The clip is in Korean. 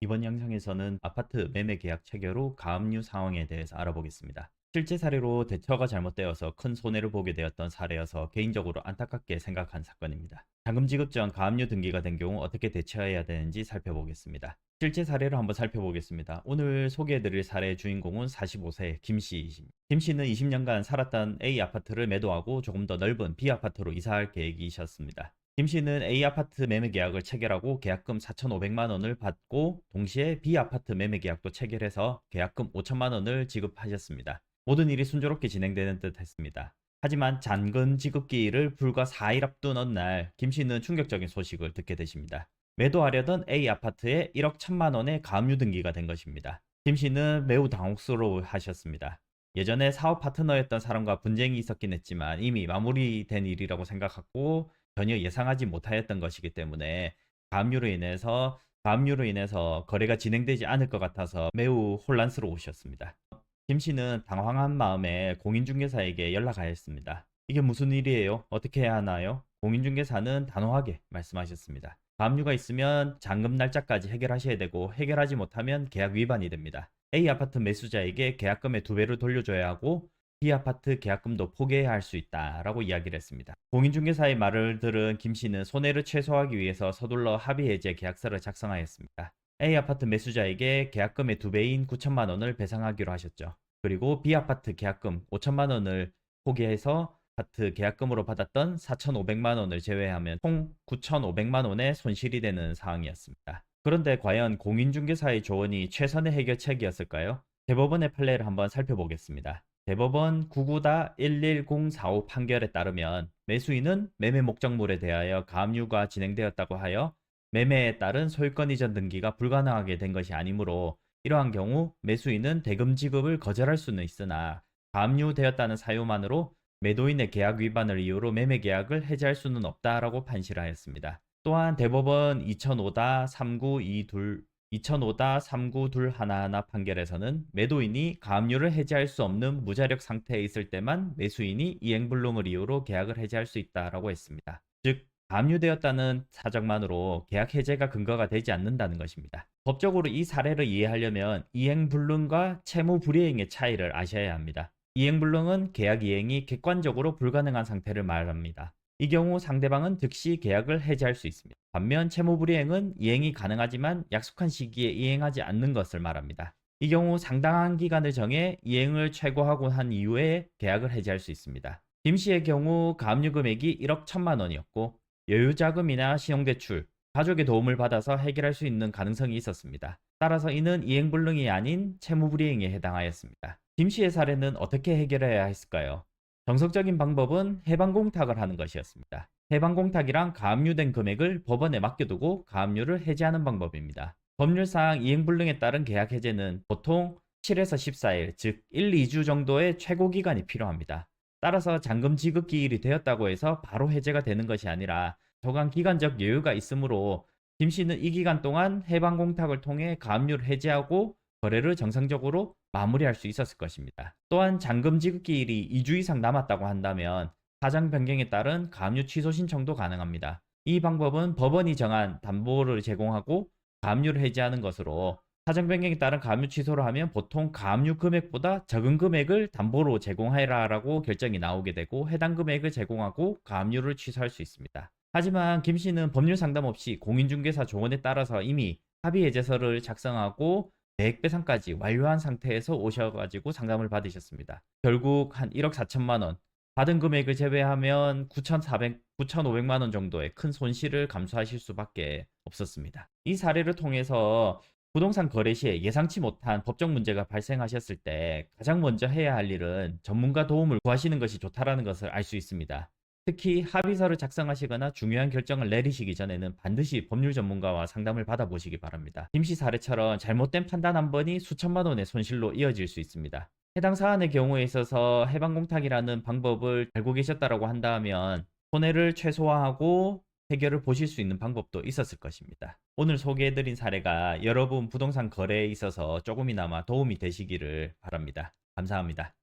이번 영상에서는 아파트 매매 계약 체결 후 가압류 상황에 대해서 알아보겠습니다. 실제 사례로 대처가 잘못되어서 큰 손해를 보게 되었던 사례여서 개인적으로 안타깝게 생각한 사건입니다. 잔금 지급 전 가압류 등기가 된 경우 어떻게 대처해야 되는지 살펴보겠습니다. 실제 사례를 한번 살펴보겠습니다. 오늘 소개해드릴 사례의 주인공은 45세 김씨이십니다. 김씨는 20년간 살았던 A 아파트를 매도하고 조금 더 넓은 B 아파트로 이사할 계획이셨습니다. 김 씨는 A 아파트 매매 계약을 체결하고 계약금 4,500만 원을 받고 동시에 B 아파트 매매 계약도 체결해서 계약금 5천만 원을 지급하셨습니다. 모든 일이 순조롭게 진행되는 듯 했습니다. 하지만 잔금 지급기일을 불과 4일 앞둔 어느 날 김 씨는 충격적인 소식을 듣게 되십니다. 매도하려던 A 아파트에 1억 1천만 원의 가압류 등기가 된 것입니다. 김 씨는 매우 당혹스러워 하셨습니다. 예전에 사업 파트너였던 사람과 분쟁이 있었긴 했지만 이미 마무리된 일이라고 생각하고 전혀 예상하지 못하였던 것이기 때문에 가압류로 인해서 거래가 진행되지 않을 것 같아서 매우 혼란스러우셨습니다. 김 씨는 당황한 마음에 공인중개사에게 연락하였습니다. 이게 무슨 일이에요? 어떻게 해야 하나요? 공인중개사는 단호하게 말씀하셨습니다. 가압류가 있으면 잔금 날짜까지 해결하셔야 되고 해결하지 못하면 계약 위반이 됩니다. A 아파트 매수자에게 계약금의 2배를 돌려줘야 하고 B 아파트 계약금도 포기해야 할 수 있다라고 이야기를 했습니다. 공인중개사의 말을 들은 김 씨는 손해를 최소화하기 위해서 서둘러 합의 해제 계약서를 작성하였습니다. A 아파트 매수자에게 계약금의 2배인 9천만 원을 배상하기로 하셨죠. 그리고 B 아파트 계약금 5천만 원을 포기해서 아파트 계약금으로 받았던 4,500만 원을 제외하면 총 9,500만 원의 손실이 되는 상황이었습니다. 그런데 과연 공인중개사의 조언이 최선의 해결책이었을까요? 대법원의 판례를 한번 살펴보겠습니다. 대법원 99-11045 판결에 따르면 매수인은 매매 목적물에 대하여 가압류가 진행되었다고 하여 매매에 따른 소유권 이전 등기가 불가능하게 된 것이 아니므로 이러한 경우 매수인은 대금 지급을 거절할 수는 있으나 가압류되었다는 사유만으로 매도인의 계약 위반을 이유로 매매 계약을 해지할 수는 없다라고 판시하였습니다. 또한 대법원 2005-3922 2005-39211 판결에서는 매도인이 가압류를 해지할 수 없는 무자력 상태에 있을 때만 매수인이 이행불능을 이유로 계약을 해지할 수 있다라고 했습니다. 즉, 가압류되었다는 사정만으로 계약 해제가 근거가 되지 않는다는 것입니다. 법적으로 이 사례를 이해하려면 이행불능과 채무불이행의 차이를 아셔야 합니다. 이행불능은 계약 이행이 객관적으로 불가능한 상태를 말합니다. 이 경우 상대방은 즉시 계약을 해지할 수 있습니다. 반면 채무불이행은 이행이 가능하지만 약속한 시기에 이행하지 않는 것을 말합니다. 이 경우 상당한 기간을 정해 이행을 최고하고 한 이후에 계약을 해지할 수 있습니다. 김 씨의 경우 가압류 금액이 1억 1천만 원이었고 여유자금이나 신용대출, 가족의 도움을 받아서 해결할 수 있는 가능성이 있었습니다. 따라서 이는 이행불능이 아닌 채무불이행에 해당하였습니다. 김 씨의 사례는 어떻게 해결해야 했을까요? 정석적인 방법은 해방공탁을 하는 것이었습니다. 해방공탁이란 가압류된 금액을 법원에 맡겨두고 가압류를 해지하는 방법입니다. 법률상 이행불능에 따른 계약 해제는 보통 7에서 14일, 즉 1, 2주 정도의 최고 기간이 필요합니다. 따라서 잔금 지급 기일이 되었다고 해서 바로 해제가 되는 것이 아니라 저간 기간적 여유가 있으므로 김 씨는 이 기간 동안 해방공탁을 통해 가압류를 해제하고 거래를 정상적으로 마무리할 수 있었을 것입니다. 또한 잔금 지급 기일이 2주 이상 남았다고 한다면 사정 변경에 따른 가압류 취소 신청도 가능합니다. 이 방법은 법원이 정한 담보를 제공하고 가압류를 해지하는 것으로 사정 변경에 따른 가압류 취소를 하면 보통 가압류 금액보다 적은 금액을 담보로 제공하라라고 결정이 나오게 되고 해당 금액을 제공하고 가압류를 취소할 수 있습니다. 하지만 김 씨는 법률 상담 없이 공인중개사 조언에 따라서 이미 합의 해제서를 작성하고 계획 배상까지 완료한 상태에서 오셔가지고 상담을 받으셨습니다. 결국 한 1억 4천만 원, 받은 금액을 제외하면 9,500만 원 정도의 큰 손실을 감수하실 수밖에 없었습니다. 이 사례를 통해서 부동산 거래 시에 예상치 못한 법적 문제가 발생하셨을 때 가장 먼저 해야 할 일은 전문가 도움을 구하시는 것이 좋다라는 것을 알 수 있습니다. 특히 합의서를 작성하시거나 중요한 결정을 내리시기 전에는 반드시 법률 전문가와 상담을 받아보시기 바랍니다. 김씨 사례처럼 잘못된 판단 한 번이 수천만 원의 손실로 이어질 수 있습니다. 해당 사안의 경우에 있어서 해방공탁이라는 방법을 알고 계셨다라고 한다면 손해를 최소화하고 해결을 보실 수 있는 방법도 있었을 것입니다. 오늘 소개해드린 사례가 여러분 부동산 거래에 있어서 조금이나마 도움이 되시기를 바랍니다. 감사합니다.